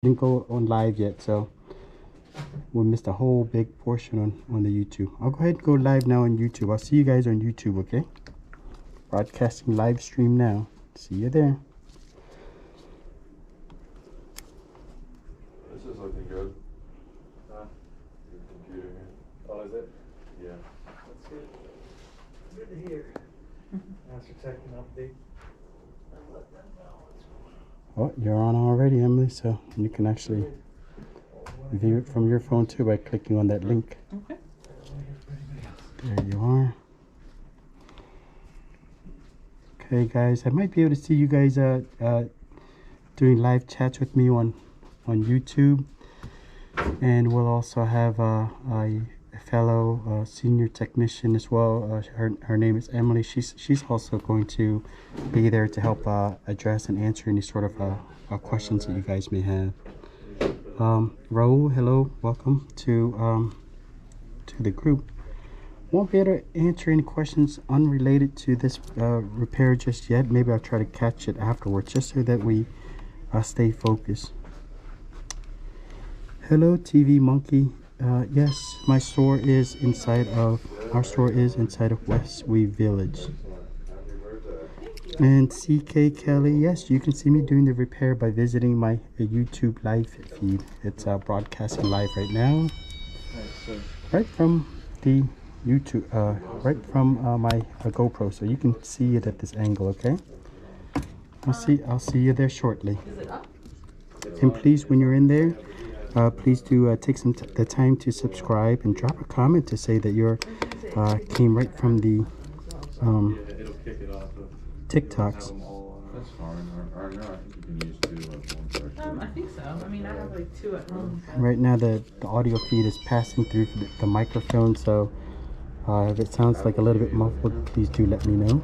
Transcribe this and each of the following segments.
didn't go on live yet, so we missed a whole big portion on the YouTube. I'll go ahead and go live now on YouTube. I'll see you guys on YouTube, okay? Broadcasting live stream now. See you there. This is looking good. Your computer here. Oh, is it? Yeah. That's good. Good to hear. Master Tech and update. And let them know what's going on. Oh, you're on already, Emily, so you can actually view it from your phone too by clicking on that link. Okay. There you are. Okay, guys, I might be able to see you guys doing live chats with me on YouTube, and we'll also have a fellow senior technician as well. Her name is Emily. She's also going to be there to help address and answer any sort of questions that you guys may have. Raul, hello, welcome to the group. Won't be able to answer any questions unrelated to this repair just yet. Maybe I'll try to catch it afterwards, just so that we stay focused. Hello, TV Monkey. Yes, our store is inside of Westview Village. And CK Kelly, yes, you can see me doing the repair by visiting my YouTube live feed. It's broadcasting live right now, right from the YouTube, right from my GoPro, so you can see it at this angle. Okay, I'll see you there shortly. And please, when you're in there, please do take the time to subscribe and drop a comment to say that you're came right from the It'll kick it off of TikToks. That's fine. Or no, I think you can use two at once. I think so. I mean, I have like two at home. Right now the audio feed is passing through the microphone, so if it sounds like a little bit muffled, please do let me know.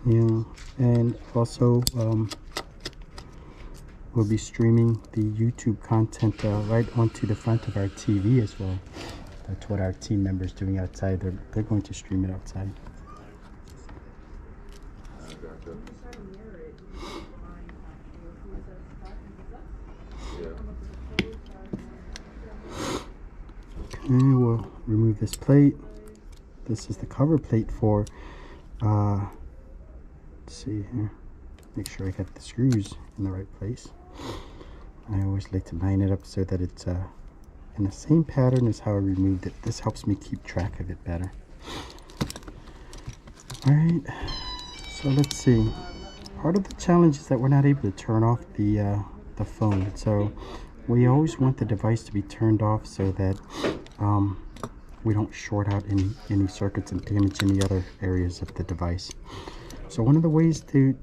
Yeah, and also we'll be streaming the YouTube content right onto the front of our TV as well. That's what our team members doing outside. They're going to stream it outside. Okay, we'll remove this plate. This is the cover plate for, let's see here, make sure I got the screws in the right place. I always like to line it up so that it's in the same pattern as how I removed it. This helps me keep track of it better. Alright, so let's see. Part of the challenge is that we're not able to turn off the phone. So we always want the device to be turned off so that we don't short out any circuits and damage any other areas of the device. So one of the ways to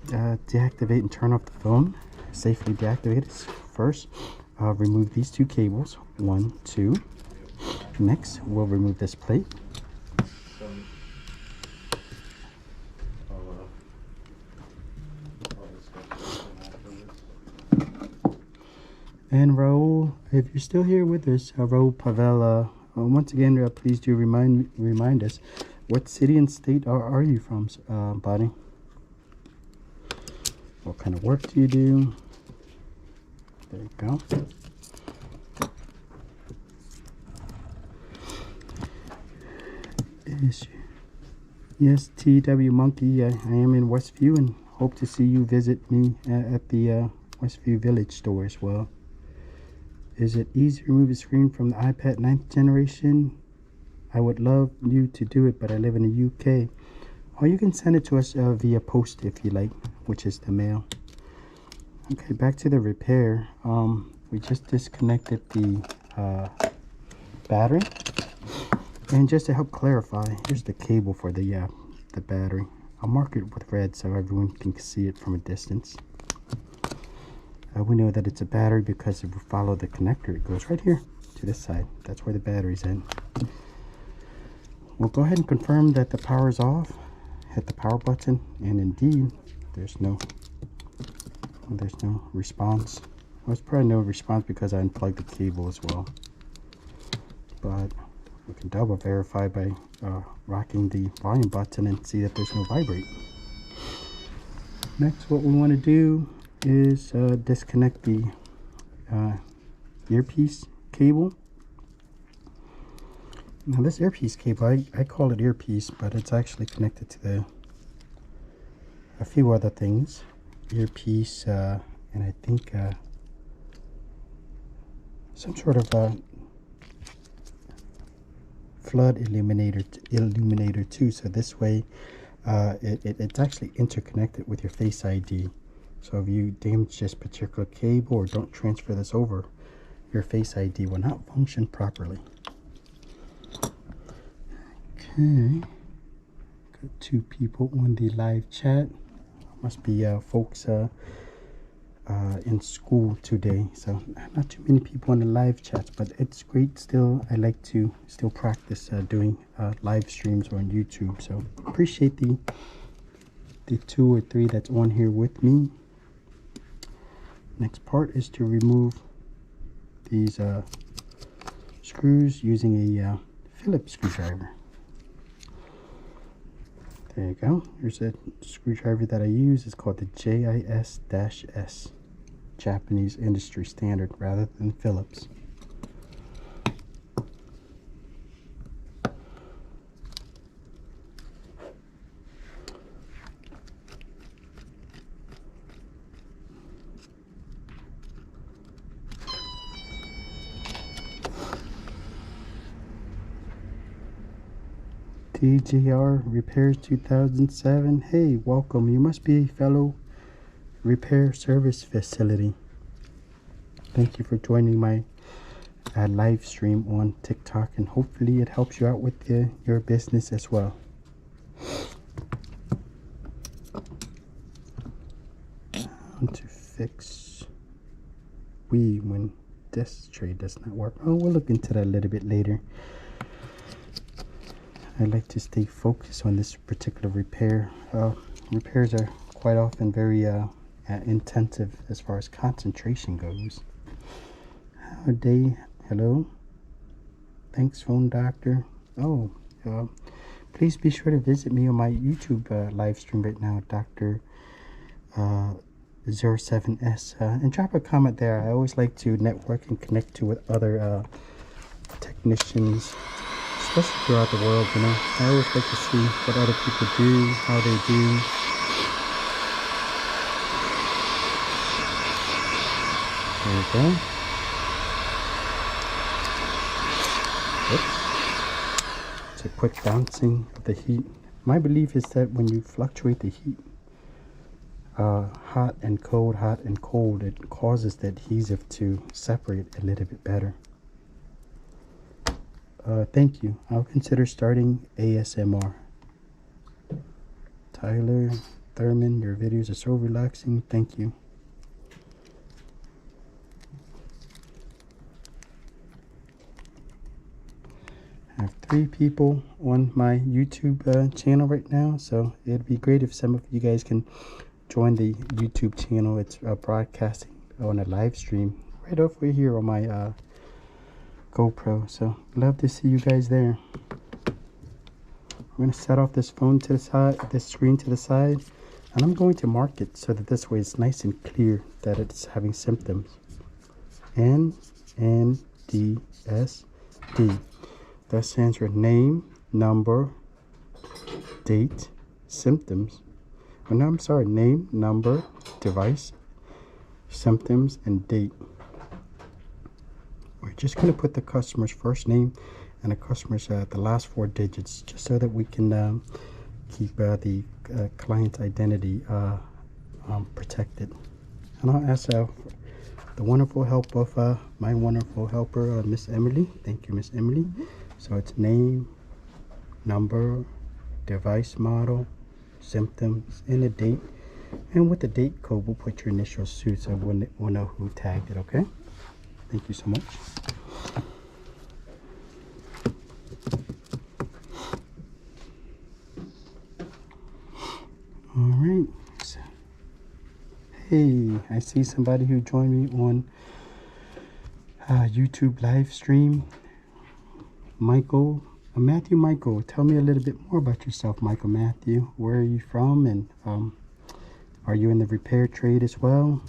deactivate and turn off the phone, safely deactivate, is first remove these two cables, 1, 2. Next, we'll remove this plate. And Raul, if you're still here with us, Raul Pavella, once again, please do remind us, what city and state are you from, buddy? What kind of work do you do? There you go. Yes, TW Monkey, I am in Westview and hope to see you visit me at the Westview Village store as well. Is it easy to remove the screen from the iPad 9th generation? I would love you to do it, but I live in the UK. Or you can send it to us via post if you like, which is the mail. Okay, back to the repair. We just disconnected the battery. And just to help clarify, here's the cable for the battery. I'll mark it with red so everyone can see it from a distance. We know that it's a battery because if we follow the connector, it goes right here to this side. That's where the battery's in. We'll go ahead and confirm that the power is off. Hit the power button, and indeed, there's no response. Well, it's probably no response because I unplugged the cable as well. But we can double verify by rocking the volume button and see that there's no vibrate. Next, what we want to do is disconnect the earpiece cable. Now this earpiece cable, I call it earpiece, but it's actually connected to a few other things. Earpiece, and I think some sort of flood illuminator too. So this way, it's actually interconnected with your Face ID. So if you damage this particular cable or don't transfer this over, your Face ID will not function properly. Okay, got 2 people on the live chat. Must be folks in school today, so not too many people on the live chat, but it's great still. I like to still practice doing live streams on YouTube, so appreciate the 2 or 3 that's on here with me. Next part is to remove these screws using a Phillips screwdriver. There you go. Here's a screwdriver that I use. It's called the JIS-S, Japanese industry standard rather than Phillips. TJR Repairs 2007. Hey, welcome. You must be a fellow repair service facility. Thank you for joining my live stream on TikTok, and hopefully it helps you out with your business as well. How to fix when this tray does not work. Oh, we'll look into that a little bit later. I like to stay focused on this particular repair. Repairs are quite often very intensive as far as concentration goes. Hello. Thanks, phone doctor. Oh, please be sure to visit me on my YouTube live stream right now, Dr. 07S, and drop a comment there. I always like to network and connect with other technicians, especially throughout the world, you know. I always like to see what other people do, how they do. There we go. Oops. It's a quick bouncing of the heat. My belief is that when you fluctuate the heat, hot and cold, it causes the adhesive to separate a little bit better. Thank you. I'll consider starting ASMR. Tyler Thurman, your videos are so relaxing. Thank you. I have 3 people on my YouTube channel right now, so it'd be great if some of you guys can join the YouTube channel. It's broadcasting on a live stream right over here on my GoPro, so love to see you guys there. I'm going to set off this phone to the side, this screen to the side, and I'm going to mark it so that this way it's nice and clear that it's having symptoms. NNDSD. That stands for name, number, date, symptoms. Oh, no, I'm sorry, name, number, device, symptoms, and date. We're just going to put the customer's first name and the customer's the last 4 digits, just so that we can keep the client's identity protected. And I'll ask the wonderful help of my wonderful helper, Miss Emily. Thank you, Miss Emily. So it's name, number, device model, symptoms, and a date. And with the date code, we'll put your initials too, so we'll know who tagged it, okay? Thank you so much. All right. So, hey, I see somebody who joined me on YouTube live stream. Matthew Michael, tell me a little bit more about yourself, Matthew. Where are you from, and Are you in the repair trade as well?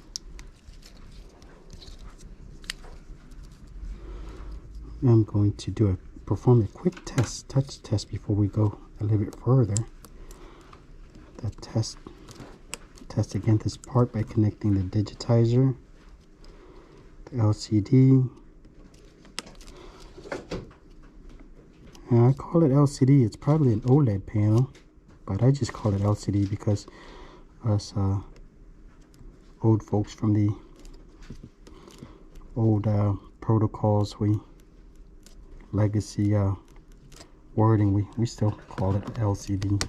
I'm going to perform a quick touch test before we go a little bit further. The test against this part by connecting the digitizer, the LCD. I call it LCD. It's probably an OLED panel, but I just call it LCD because us old folks from the old protocols, legacy wording, we still call it LCD,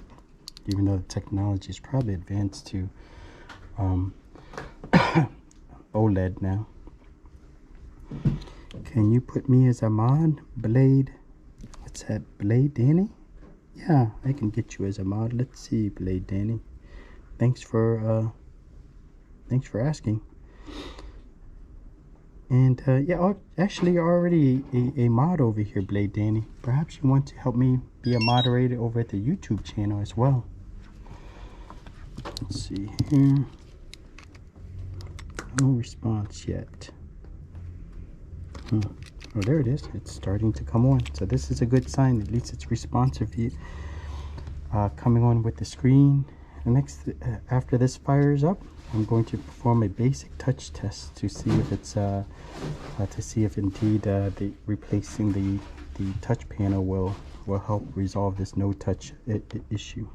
even though the technology is probably advanced to OLED now. Can you put me as a mod? Blade, what's that? Blade Danny? Yeah, I can get you as a mod. Let's see, Blade Danny. Thanks for asking. And yeah, actually you're already a mod over here, Blade Danny. Perhaps you want to help me be a moderator over at the YouTube channel as well. Let's see here. No response yet. Oh, there it is. It's starting to come on. So this is a good sign. At least it's responsive. Coming on with the screen. And next, after this fires up, I'm going to perform a basic touch test to see if it's indeed replacing the touch panel will help resolve this no touch issue.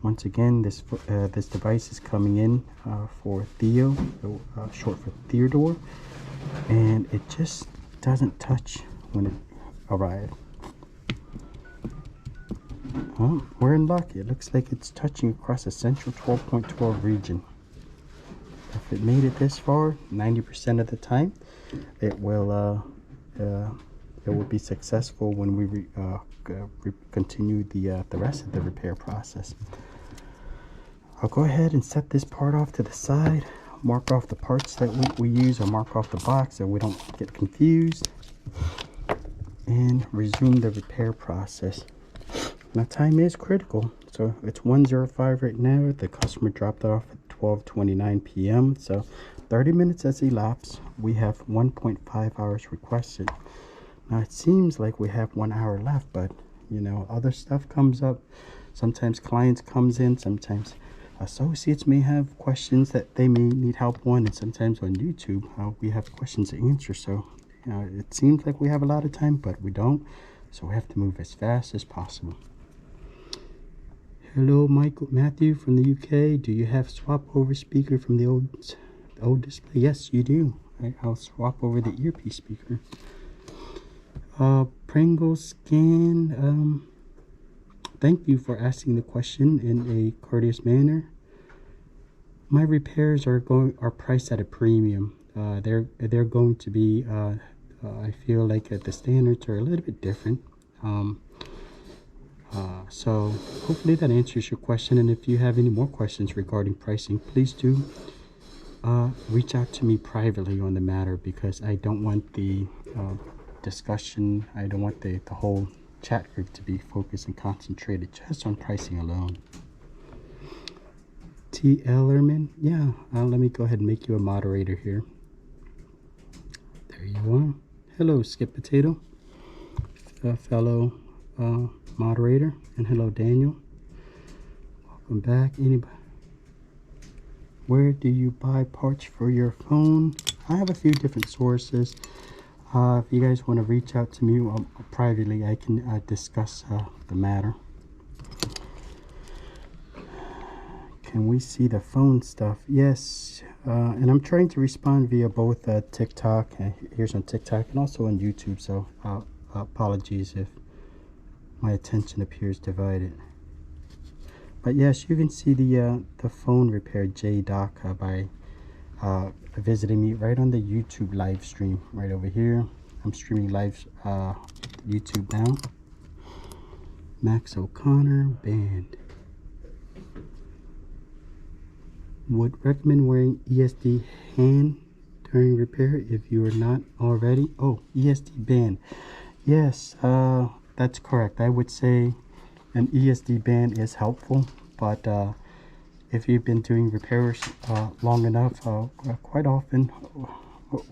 Once again, this device is coming in for Theo, short for Theodor, and it just doesn't touch when it arrives. Well, we're in luck. It looks like it's touching across the central 12.12 region. If it made it this far, 90% of the time, it will be successful when we continue the rest of the repair process. I'll go ahead and set this part off to the side, mark off the parts that we use, or mark off the box so we don't get confused, and resume the repair process. Now, time is critical, so it's 1:05 right now. The customer dropped off at 12:29 p.m. So 30 minutes has elapsed. We have 1.5 hours requested. Now it seems like we have 1 hour left, but you know, other stuff comes up. Sometimes clients comes in, sometimes associates may have questions that they may need help on, and sometimes on YouTube we have questions to answer. So it seems like we have a lot of time, but we don't, so we have to move as fast as possible. Hello, Matthew from the UK. Do you have swap over speaker from the old display? Yes, you do. I'll swap over the earpiece speaker. Pringle Scan, thank you for asking the question in a courteous manner. My repairs are priced at a premium. They're going to be I feel like the standards are a little bit different. So hopefully that answers your question, and if you have any more questions regarding pricing, please do reach out to me privately on the matter, because I don't want the discussion, I don't want the whole chat group to be focused and concentrated just on pricing alone. T. Ellerman, yeah, let me go ahead and make you a moderator here. There you are. Hello, Skip Potato, fellow moderator, and hello, Daniel. Welcome back. Anybody? Where do you buy parts for your phone? I have a few different sources. If you guys want to reach out to me privately, I can discuss the matter. Can we see the phone stuff? Yes, and I'm trying to respond via both TikTok, here's on TikTok, and also on YouTube, so apologies if my attention appears divided. But yes, you can see the phone repair JDoc by visiting me right on the YouTube live stream right over here. I'm streaming live YouTube now. Max O'Connor band. Would recommend wearing ESD hand during repair if you are not already. Oh, ESD band. Yes, that's correct. I would say an ESD band is helpful, but if you've been doing repairs long enough, quite often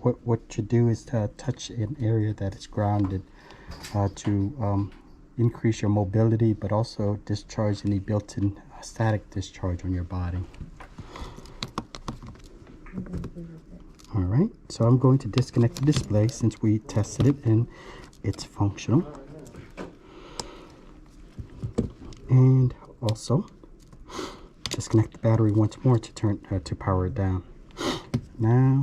what you do is to touch an area that is grounded to increase your mobility, but also discharge any built-in static discharge on your body. All right, so I'm going to disconnect the display since we tested it and it's functional. And also disconnect the battery once more to turn to power it down. Now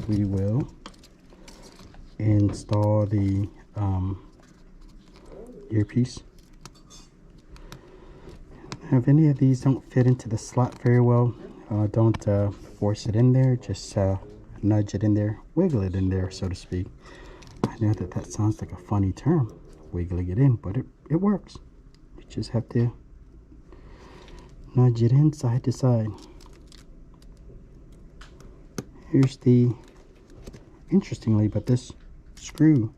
we will install the earpiece. Now, if any of these don't fit into the slot very well, don't force it in there. Just nudge it in there, wiggle it in there, so to speak. I know that sounds like a funny term, wiggling it in, but it works. You just have to nudge it in side to side. Here's interestingly, but this screw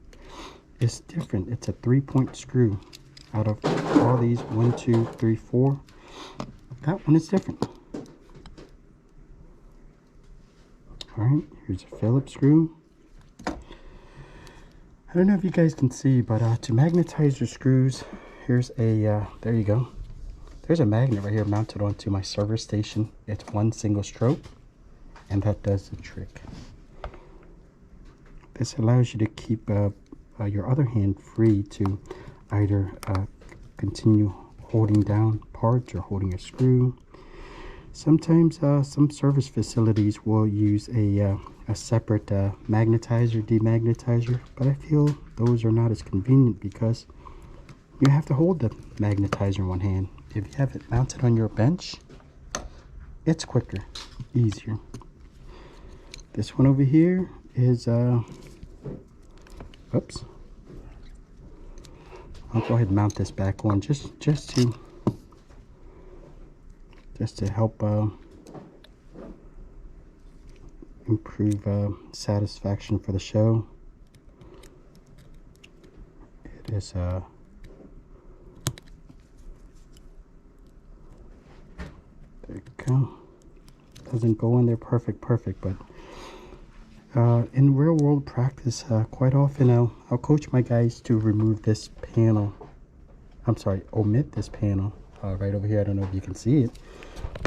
is different. It's a 3-point screw. Out of all these, 1, 2, 3, 4, that one is different. All right, here's a Phillips screw. I don't know if you guys can see, but to magnetize your screws, here's a, there you go. There's a magnet right here mounted onto my server station. It's one single stroke, and that does the trick. This allows you to keep your other hand free to either continue holding down parts or holding a screw. Sometimes some service facilities will use a separate magnetizer, demagnetizer, but I feel those are not as convenient because you have to hold the magnetizer in one hand. If you have it mounted on your bench, it's quicker, easier. This one over here is oops. I'll go ahead and mount this back on just to help improve satisfaction for the show. It is there you go. Doesn't go in there perfect, but in real world practice, quite often I'll coach my guys to remove this panel. I'm sorry, omit this panel right over here. I don't know if you can see it,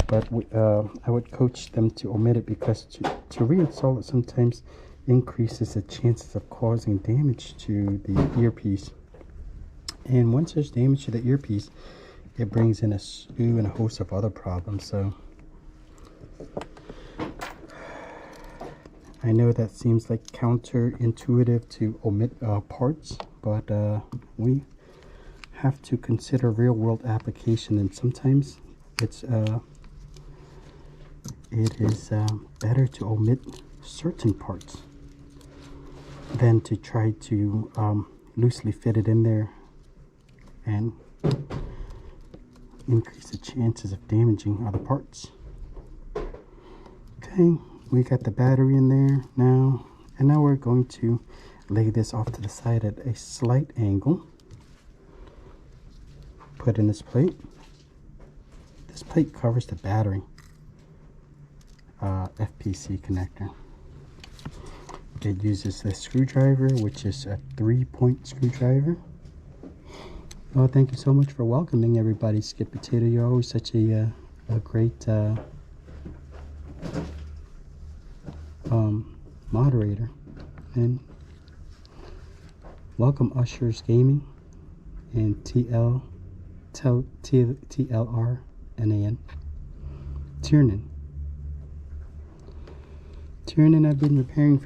but I would coach them to omit it because to reinstall it sometimes increases the chances of causing damage to the earpiece. And once there's damage to the earpiece, it brings in a slew and a host of other problems. So I know that seems like counterintuitive to omit parts, but we have to consider real-world application, and sometimes it is better to omit certain parts than to try to loosely fit it in there and increase the chances of damaging other parts. Okay, we got the battery in there now, and now we're going to lay this off to the side at a slight angle. Put in this plate. This plate covers the battery FPC connector. It uses a screwdriver, which is a 3-point screwdriver. Well, thank you so much for welcoming everybody, Skip Potato. You're always such a great moderator. And welcome Ushers Gaming and TLRNAN. Tiernan, I've been repairing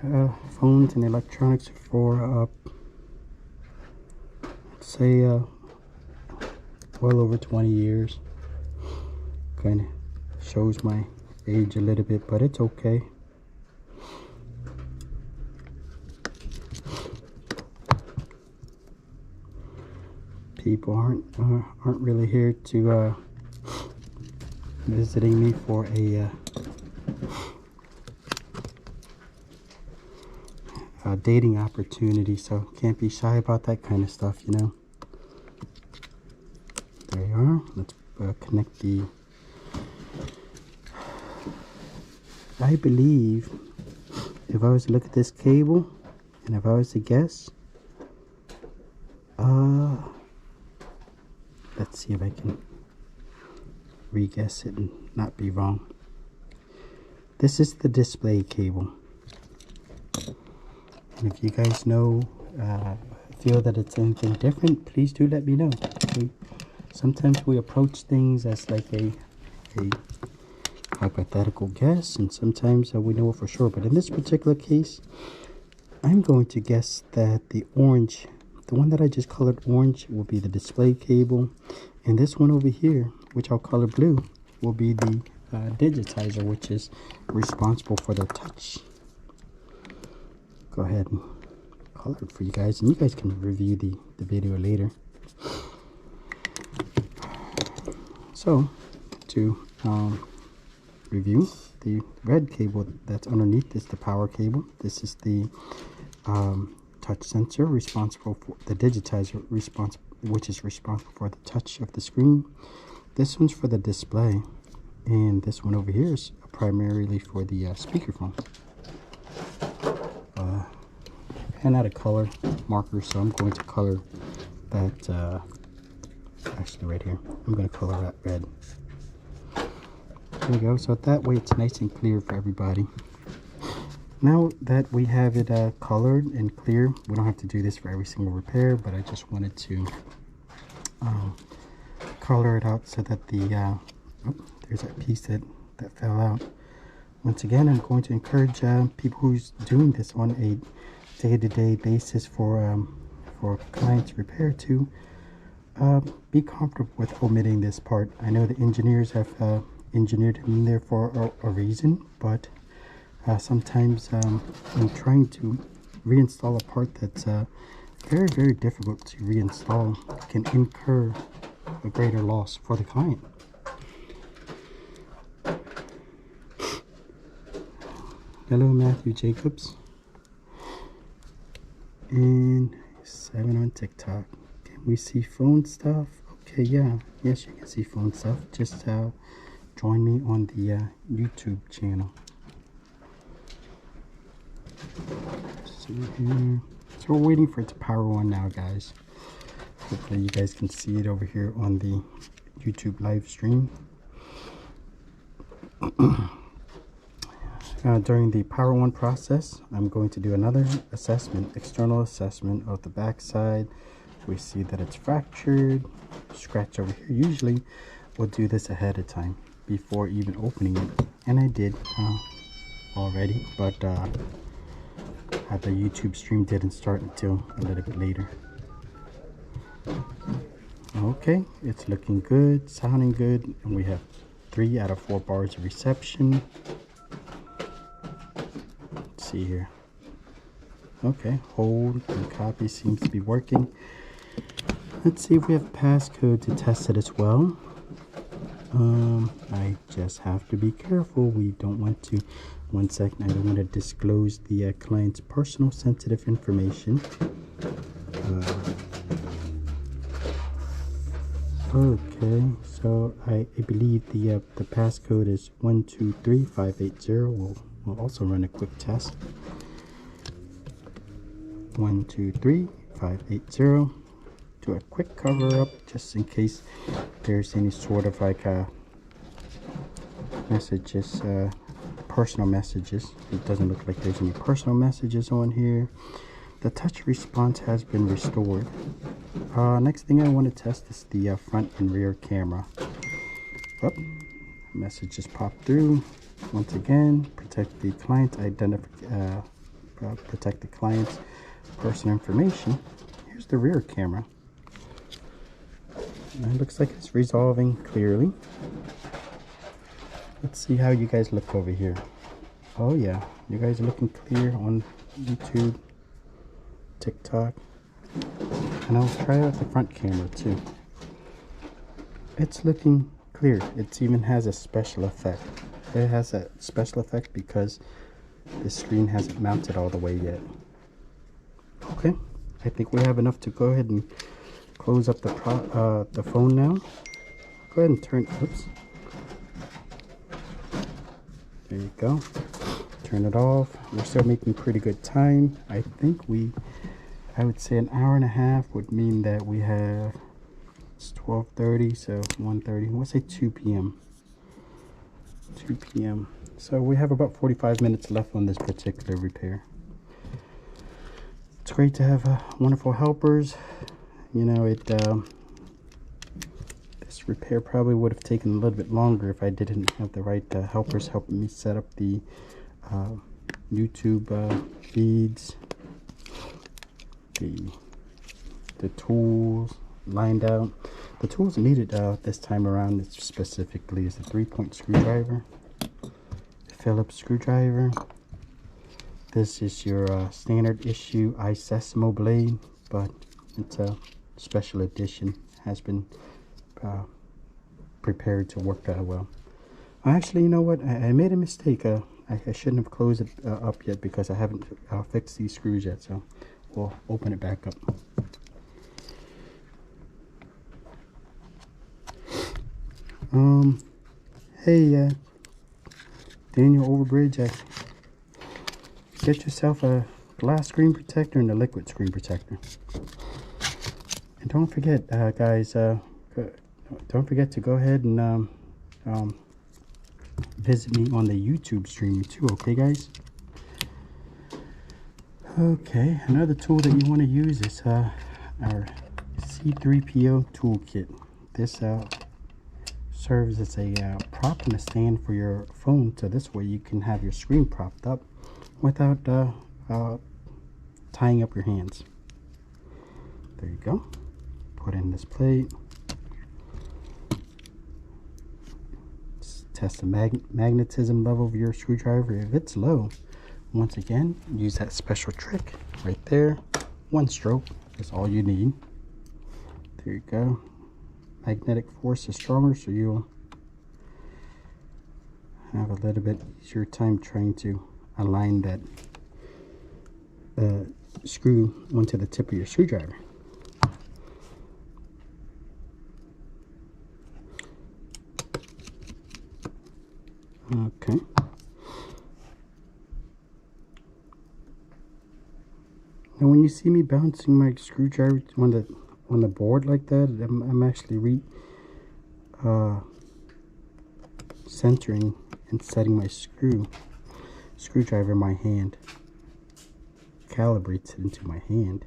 phones and electronics for let's say well over 20 years. Kind of shows my age a little bit, but it's okay. People aren't really here to visiting me for a dating opportunity, so can't be shy about that kind of stuff, you know. There you are. Let's connect the I believe if I was to look at this cable and if I was to guess, let's see if I can re-guess it and not be wrong. This is the display cable. And if you guys know, feel that it's anything different, please do let me know. Sometimes we approach things as like a hypothetical guess, and sometimes we know it for sure. But in this particular case, I'm going to guess that the orange, the one that I just colored orange, will be the display cable, and this one over here, which I'll color blue, will be the digitizer, which is responsible for the touch. Go ahead and color it for you guys, and you guys can review the video later. So to review, the red cable that's underneath is the power cable. This is the touch sensor responsible for the digitizer, which is responsible for the touch of the screen. This one's for the display, and this one over here is primarily for the speakerphone. And out of color marker, so I'm going to color that actually right here, I'm going to color that red. There we go. So that way it's nice and clear for everybody. Now that we have it colored and clear, we don't have to do this for every single repair, but I just wanted to color it out so that the oh, there's that piece that fell out. Once again, I'm going to encourage people who's doing this on a day-to-day basis for clients repair to be comfortable with omitting this part. I know the engineers have engineered it in there for a reason, but sometimes in trying to reinstall a part that's very, very difficult to reinstall, can incur a greater loss for the client. Hello, Matthew Jacobs. And 7 on TikTok. Can we see phone stuff? Okay, yeah. Yes, you can see phone stuff. Just join me on the YouTube channel. See here. So we're waiting for it to power on now, guys. Hopefully you guys can see it over here on the YouTube live stream. During the power on process, I'm going to do another assessment, external assessment of the back side. We see that it's fractured, scratch over here. Usually we'll do this ahead of time before even opening it, and I did already, but the YouTube stream didn't start until a little bit later. Okay, it's looking good, sounding good, and we have 3 out of 4 bars of reception. Let's see here. Okay, hold and copy seems to be working. Let's see if we have passcode to test it as well. I just have to be careful. We don't want to, one second, I don't want to disclose the client's personal sensitive information. Okay, so I believe the passcode is 123580. We'll also run a quick test. 123580. Do a quick cover up just in case there's any sort of like messages, personal messages. It doesn't look like there's any personal messages on here. The touch response has been restored. Next thing I want to test is the front and rear camera. Oh, message just popped through. Once again, protect the client protect the client's personal information. Here's the rear camera. And it looks like it's resolving clearly. Let's see how you guys look over here. Oh yeah, you guys are looking clear on YouTube, TikTok, and I'll try out the front camera too. It's looking clear. It even has a special effect. It has a special effect because the screen hasn't mounted all the way yet. Okay, I think we have enough to go ahead and close up the phone now. Go ahead and turn, oops. There you go. Turn it off. We're still making pretty good time. I would say an hour and a half would mean that we have, it's 12:30, so 1:30. Let's say 2 p.m. 2 p.m. So we have about 45 minutes left on this particular repair. It's great to have wonderful helpers. You know, this repair probably would have taken a little bit longer if I didn't have the right helpers helping me set up the YouTube feeds, the tools lined out. The tools needed this time around specifically is the 3-point screwdriver, the Phillips screwdriver. This is your standard issue iSesamo blade, but it's a special edition. Has been prepared to work well. Actually, you know what? I made a mistake. I shouldn't have closed it up yet because I haven't fixed these screws yet. So we'll open it back up. Hey, Daniel Overbridge, get yourself a glass screen protector and a liquid screen protector. And don't forget, guys, don't forget to go ahead and visit me on the YouTube stream too, okay, guys? Okay, another tool that you want to use is our C3PO toolkit. This serves as a prop and a stand for your phone, so this way you can have your screen propped up without tying up your hands. There you go. Put in this plate. Test the magnetism level of your screwdriver. If it's low, once again, use that special trick right there. One stroke is all you need. There you go. Magnetic force is stronger, so you'll have a little bit easier time trying to align that screw onto the tip of your screwdriver. Okay. And when you see me bouncing my screwdriver on the board like that, I'm actually centering and setting my screwdriver in my hand. Calibrates it into my hand.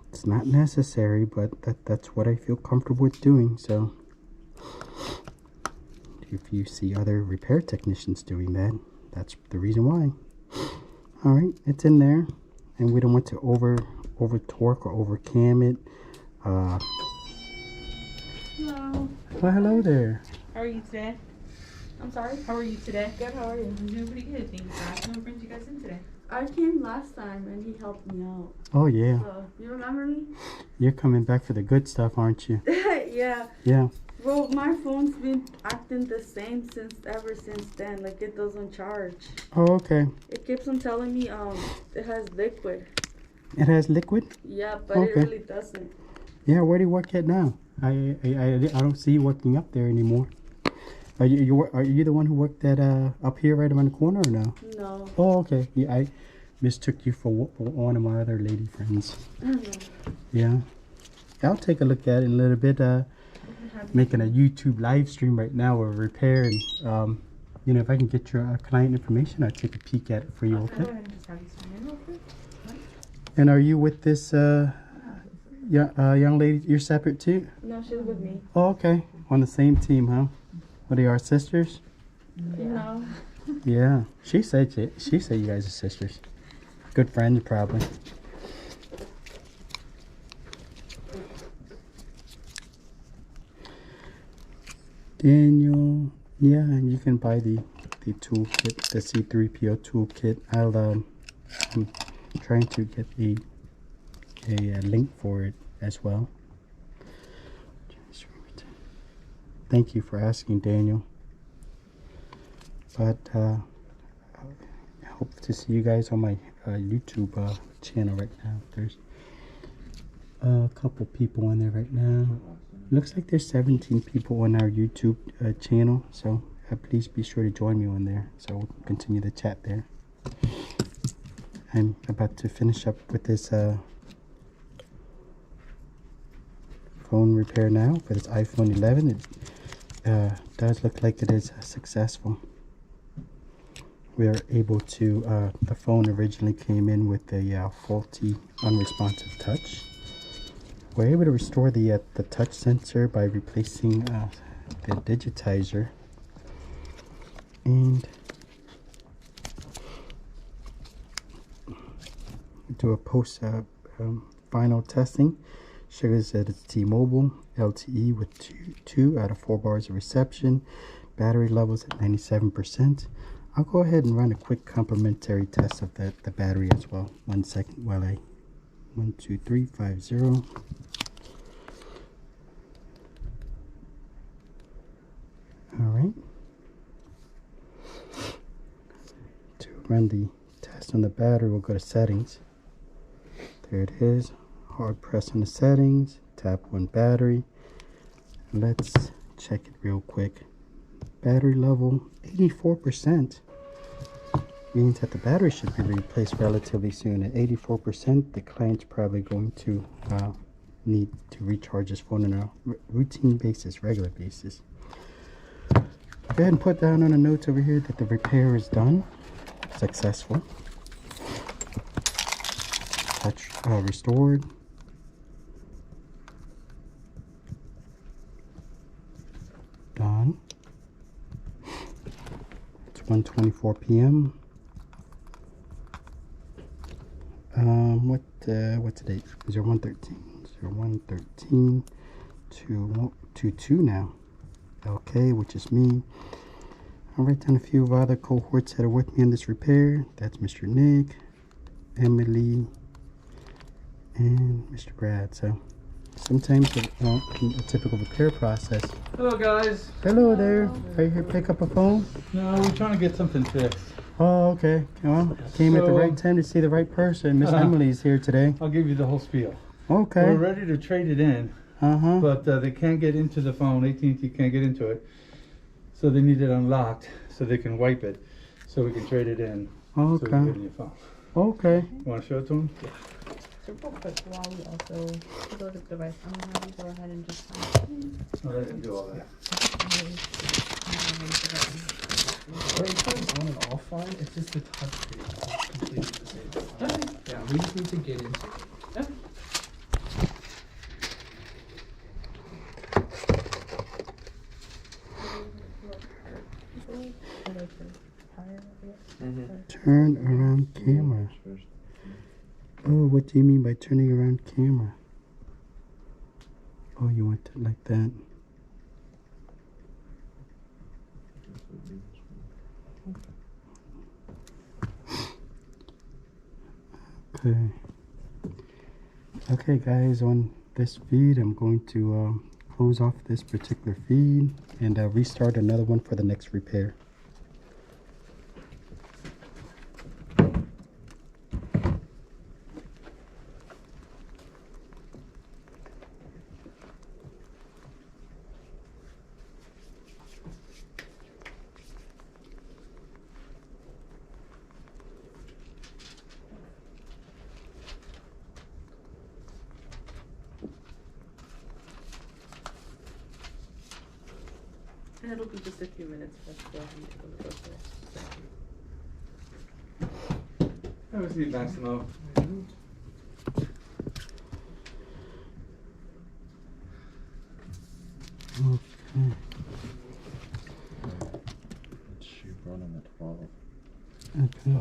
It's not necessary, but that's what I feel comfortable with doing. So if you see other repair technicians doing that, that's the reason why. All right, it's in there, and we don't want to over torque or over cam it. Hello. Well, hello there. How are you today? I'm sorry? How are you today? Good, how are you? I'm doing pretty good. Thank you for asking. What brings you guys in today? I came last time and he helped me out. Oh yeah. So, you remember me? You're coming back for the good stuff, aren't you? Yeah. Yeah. Well, my phone's been acting the same ever since then. Like, it doesn't charge. Oh, okay. It keeps on telling me it has liquid. It has liquid? Yeah, but Okay. it really doesn't. Yeah, where do you work at now? I don't see you working up there anymore. Are you the one who worked at up here right around the corner or no? No. Oh, okay. Yeah, I mistook you for one of my other lady friends. Yeah. I'll take a look at it in a little bit. Making a YouTube live stream right now of repair, and you know, if I can get your client information, I'll take a peek at it for you. Go Okay. ahead and just have you sign in real quick. And are you with this young lady? You're separate too? No, she's with me. Oh, okay. On the same team, huh? What are you, our sisters? No. Yeah. She said you guys are sisters. Good friends, probably. Daniel, yeah, and you can buy the toolkit, the C3PO toolkit. I'm trying to get a link for it as well. Thank you for asking, Daniel. But I hope to see you guys on my YouTube channel right now. There's a couple people on there right now. Looks like there's 17 people on our YouTube channel, so please be sure to join me on there. So we'll continue the chat there. I'm about to finish up with this phone repair now for this iPhone 11. It does look like it is successful. We are able to, the phone originally came in with a faulty unresponsive touch. We're able to restore the touch sensor by replacing the digitizer, and do a post final testing. Shows that it's T-Mobile LTE with 2 out of 4 bars of reception. Battery levels at 97%. I'll go ahead and run a quick complimentary test of the battery as well. 1 second while I 1 2 3 5 0. All right. To run the test on the battery, we'll go to settings. There it is. Hard press on the settings. Tap on battery. Let's check it real quick. Battery level 84%. Means that the battery should be replaced relatively soon. At 84%, the client's probably going to need to recharge his phone on a routine basis, regular basis. Go ahead and put down on a note over here that the repair is done, successful. Touch restored. Done. It's 1:24 p.m. What's the date? 0113. 0113 to 2 now. Okay, which is me. I'll write down a few of other cohorts that are with me in this repair. That's Mr. Nick, Emily, and Mr. Brad. So sometimes a typical repair process. Hello, guys. Hello there. Are you here to pick up a phone? No, we're trying to get something fixed. Oh, okay. Well, came at the So- right time to see the right person. Miss Emily's here today. I'll give you the whole spiel. Okay. We're ready to trade it in, Uh-huh. but they can't get into the phone. AT&T can't get into it. So they need it unlocked so they can wipe it so we can trade it in. So we can get a Okay. new phone. Okay. You want to show it to them? So real quick, while we also go to the device, I'm gonna have you go ahead and just I'll let them do all that. Well, it turns on and off fine. It's just the touch screen is completely disabled. Yeah, we just need to get into it. Turn around camera. Oh, what do you mean by turning around camera? Oh, you want it like that. Okay. Okay, guys, on this feed, I'm going to close off this particular feed and restart another one for the next repair. And it'll be just a few minutes for us to go ahead and take a look over it. That was neat, Maximo. Okay. She brought in at 12. Okay.